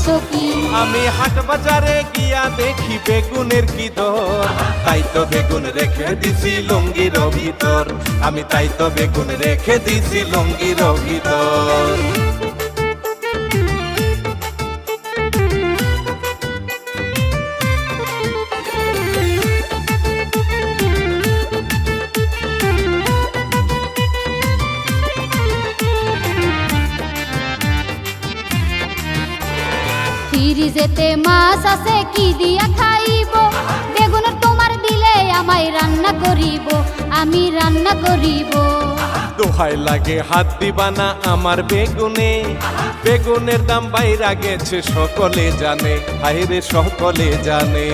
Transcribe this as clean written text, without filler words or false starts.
আনছো কি? আমি হাট বাজারে গিয়া দেখি বেগুনের কি দর, তাই তো বেগুন রেখে দিছি লুঙ্গির ভিতর, আমি তাই তো বেগুন রেখে দিছি লুঙ্গির ভিতর। ফ্রিজেতে মাছ আছে কি দিয়া খাইব? বেগুন তোমার দিলে আমায় রান্না করিব, আমি রান্না করিব। দোহাই লাগে হাত দিবা না আমার বেগুনে, বেগুনের দাম বাইরা গেছে সকলে জানে, হায়রে সকলে জানে।